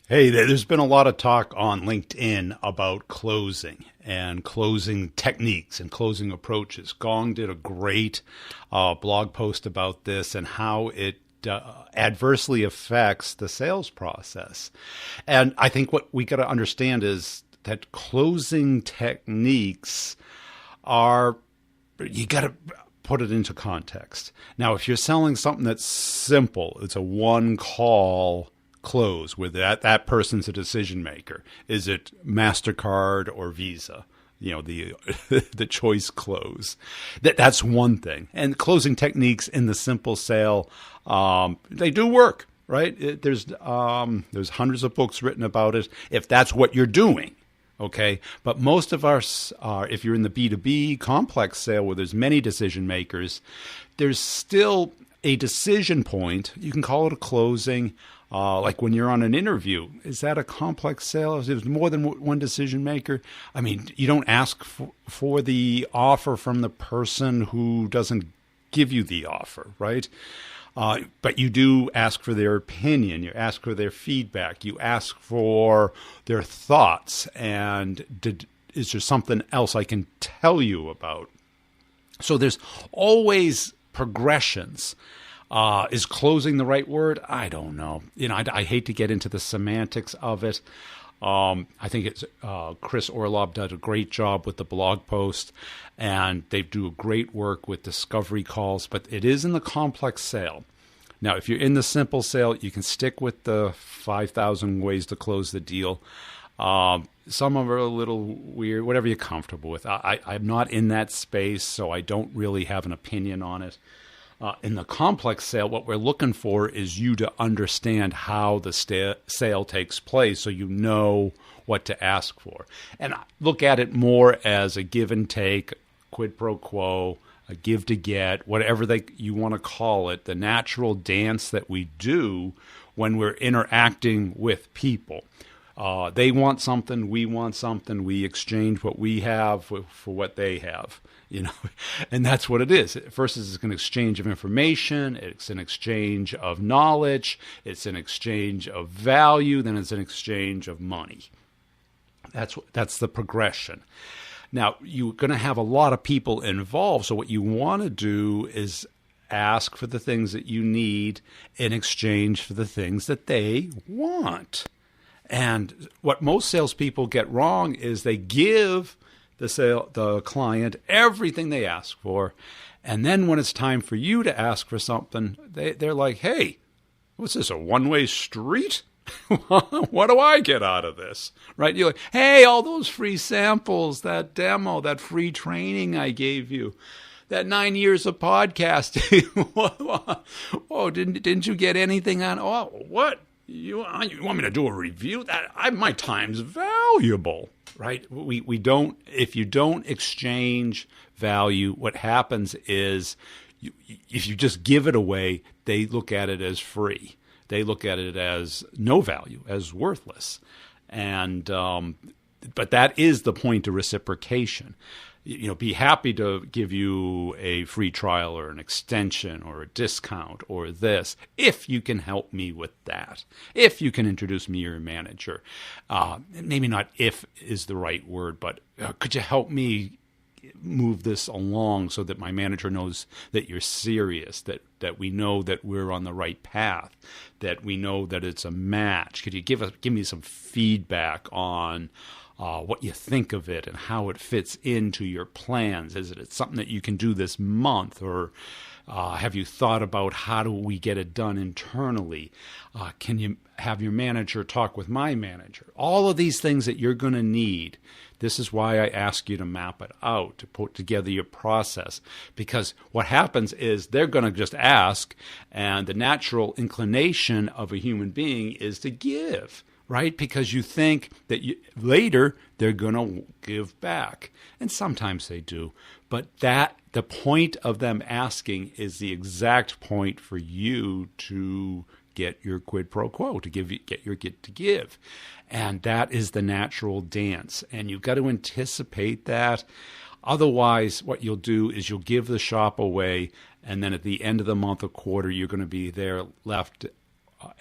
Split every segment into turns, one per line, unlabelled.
Hey, there's been a lot of talk on LinkedIn about closing and closing techniques and closing approaches. Gong did a great blog post about this and how it adversely affects the sales process. And I think what we got to understand is that closing techniques are, you got to put it into context. Now, if you're selling something that's simple, it's a one call close where that person's a decision maker. Is it MasterCard or Visa? You know, the the choice close. That's one thing. And closing techniques in the simple sale, they do work, right? There's hundreds of books written about it. If that's what you're doing, okay. But most of us, if you're in the B2B complex sale where there's many decision makers, there's still a decision point. You can call it a closing. Like when you're on an interview, is that a complex sale? Is there more than one decision maker? I mean, you don't ask for the offer from the person who doesn't give you the offer, right? But you do ask for their opinion. You ask for their feedback. You ask for their thoughts. And is there something else I can tell you about? So there's always progressions. Is closing the right word? I don't know. You know, I hate to get into the semantics of it. I think it's Chris Orlob does a great job with the blog post, and they do great work with discovery calls. But it is in the complex sale. Now, if you're in the simple sale, you can stick with the 5,000 ways to close the deal. Some of them are a little weird, whatever you're comfortable with. I'm not in that space, so I don't really have an opinion on it. In the complex sale, what we're looking for is you to understand how the sale takes place so you know what to ask for. And look at it more as a give and take, quid pro quo, a give to get, whatever you want to call it, the natural dance that we do when we're interacting with people. They want something, we want something, we exchange what we have for what they have. You know, and that's what it is. First, it's an exchange of information. It's an exchange of knowledge. It's an exchange of value. Then it's an exchange of money. That's the progression. Now, you're going to have a lot of people involved. So what you want to do is ask for the things that you need in exchange for the things that they want. And what most salespeople get wrong is they give the client everything they ask for, and then when it's time for you to ask for something, they're like, "Hey, what's this, a one-way street? What do I get out of this?" Right? You're like, "Hey, all those free samples, that demo, that free training I gave you, that 9 years of podcasting. Oh, didn't you get anything on? Oh, what? You want me to do a review? My time's valuable." Right? We don't. If you don't exchange value, what happens is, if you just give it away, they look at it as free. They look at it as no value, as worthless. And but that is the point of reciprocation. You know, be happy to give you a free trial or an extension or a discount or this, if you can help me with that, if you can introduce me your manager. Maybe not if is the right word, but could you help me move this along so that my manager knows that you're serious, that we know that we're on the right path, that we know that it's a match. Could you give me some feedback on what you think of it and how it fits into your plans? Is it something that you can do this month, or have you thought about how do we get it done internally? Can you have your manager talk with my manager? All of these things that you're going to need. This is why I ask you to map it out, to put together your process, because what happens is they're going to just ask, and the natural inclination of a human being is to give. Right? Because you think that later they're going to give back. And sometimes they do. But the point of them asking is the exact point for you to get your quid pro quo, to get your get to give. And that is the natural dance. And you've got to anticipate that. Otherwise, what you'll do is you'll give the shop away, and then at the end of the month or quarter, you're going to be there left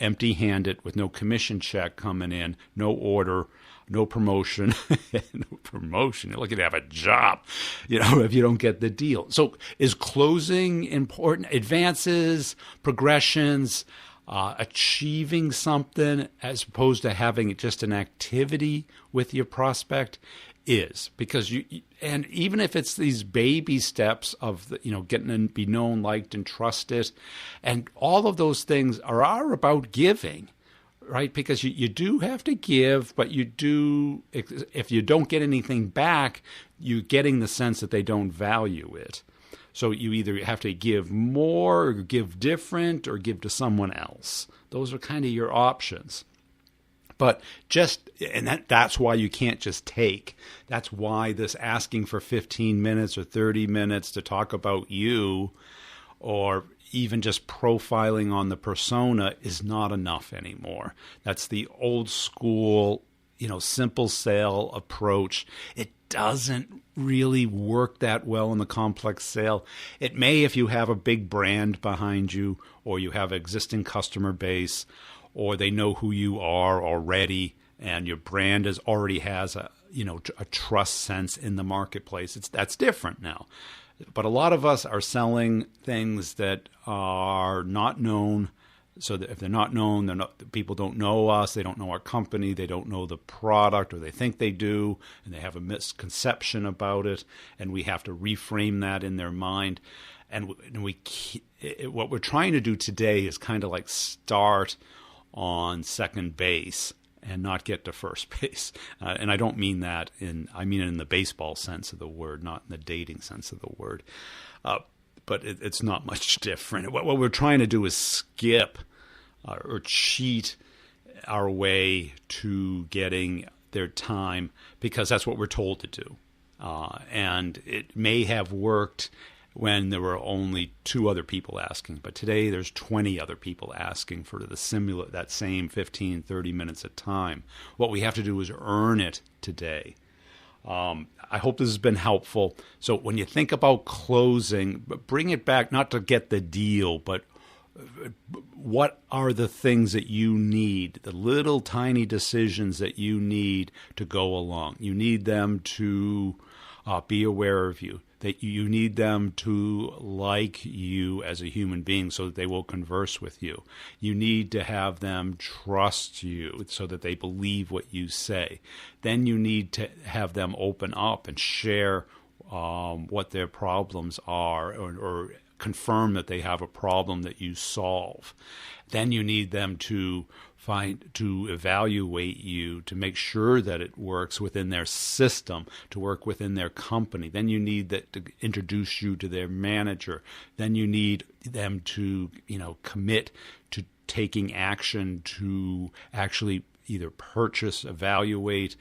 empty-handed with no commission check coming in, no order, no promotion, no promotion. You're lucky to have a job, if you don't get the deal. So is closing important? Advances, progressions, achieving something as opposed to having just an activity with your prospect is, because and even if it's these baby steps of getting to be known, liked, and trusted, and all of those things are about giving, right? Because you do have to give, but if you don't get anything back, you're getting the sense that they don't value it. So you either have to give more or give different or give to someone else. Those are kind of your options. But that's why you can't just take. That's why this asking for 15 minutes or 30 minutes to talk about you, or even just profiling on the persona, is not enough anymore. That's the old school, simple sale approach. It doesn't really work that well in the complex sale. It may if you have a big brand behind you, or you have an existing customer base, or they know who you are already, and your brand already has a trust sense in the marketplace. That's different now. But a lot of us are selling things that are not known. So that if they're not known, people don't know us, they don't know our company, they don't know the product, or they think they do, and they have a misconception about it, and we have to reframe that in their mind. And what we're trying to do today is kind of like start on second base and not get to first base. And I don't mean that I mean it in the baseball sense of the word, not in the dating sense of the word. But it's not much different. What we're trying to do is skip or cheat our way to getting their time, because that's what we're told to do. And it may have worked when there were only 2 other people asking, but today there's 20 other people asking for that same 15, 30 minutes of time. What we have to do is earn it today. I hope this has been helpful. So when you think about closing, bring it back not to get the deal, but what are the things that you need, the little tiny decisions that you need to go along? You need them to be aware of you, that you need them to like you as a human being so that they will converse with you. You need to have them trust you so that they believe what you say. Then you need to have them open up and share what their problems are, or confirm that they have a problem that you solve. Then you need them to evaluate you to make sure that it works within their system, to work within their company. Then you need to introduce you to their manager. Then you need them to, commit to taking action to actually either purchase, evaluate,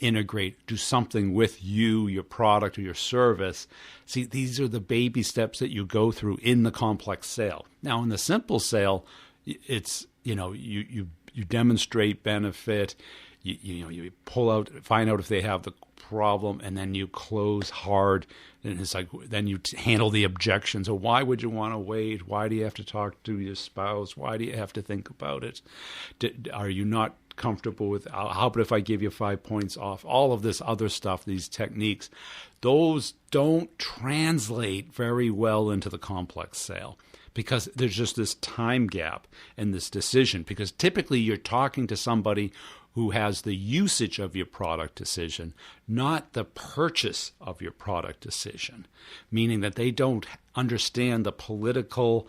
integrate, do something with you, your product, or your service. See, these are the baby steps that you go through in the complex sale. Now, in the simple sale, it's, you demonstrate benefit, you pull out, find out if they have the problem, and then you close hard. And it's like, then you handle the objections. So why would you want to wait? Why do you have to talk to your spouse? Why do you have to think about it? Are you not comfortable with, how about if I give you 5 points off? All of this other stuff, these techniques, those don't translate very well into the complex sale, because there's just this time gap in this decision. Because typically you're talking to somebody who has the usage of your product decision, not the purchase of your product decision, meaning that they don't understand the political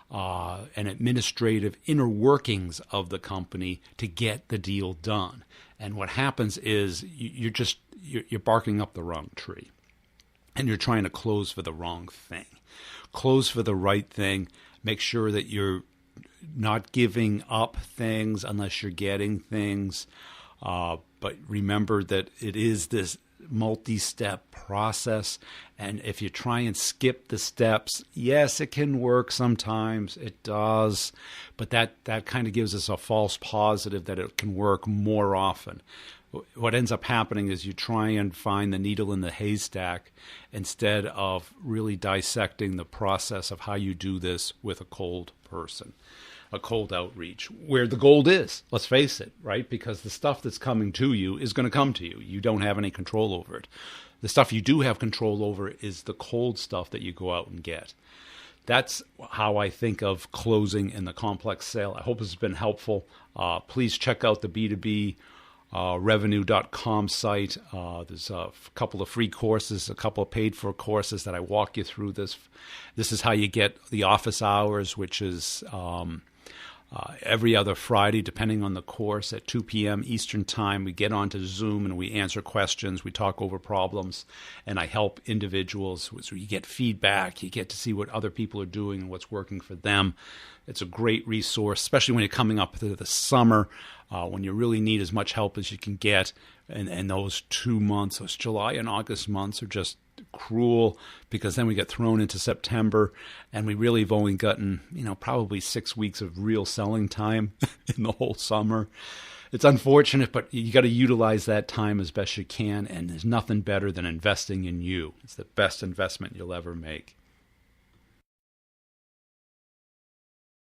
and administrative inner workings of the company to get the deal done. And what happens is you're barking up the wrong tree, and you're trying to close for the wrong thing. Close for the right thing. Make sure that you're not giving up things unless you're getting things. But remember that it is this multi-step process. And if you try and skip the steps, yes, it can work sometimes. It does. But that kind of gives us a false positive that it can work more often. What ends up happening is you try and find the needle in the haystack instead of really dissecting the process of how you do this with a cold person. a cold outreach, where the gold is, let's face it, right? Because the stuff that's coming to you is going to come to you. You don't have any control over it. The stuff you do have control over is the cold stuff that you go out and get. That's how I think of closing in the complex sale. I hope it's been helpful. Please check out the B2B revenue.com site. There's a couple of free courses, a couple of paid for courses that I walk you through this. This is how you get the office hours, which is every other Friday, depending on the course, at 2 p.m. Eastern Time. We get onto Zoom and we answer questions. We talk over problems, and I help individuals. So you get feedback. You get to see what other people are doing and what's working for them. It's a great resource, especially when you're coming up to the summer, when you really need as much help as you can get. And those 2 months, those July and August months, are just cruel, because then we get thrown into September and we really have only gotten, probably 6 weeks of real selling time in the whole summer. It's unfortunate, but you got to utilize that time as best you can. And there's nothing better than investing in you. It's the best investment you'll ever make.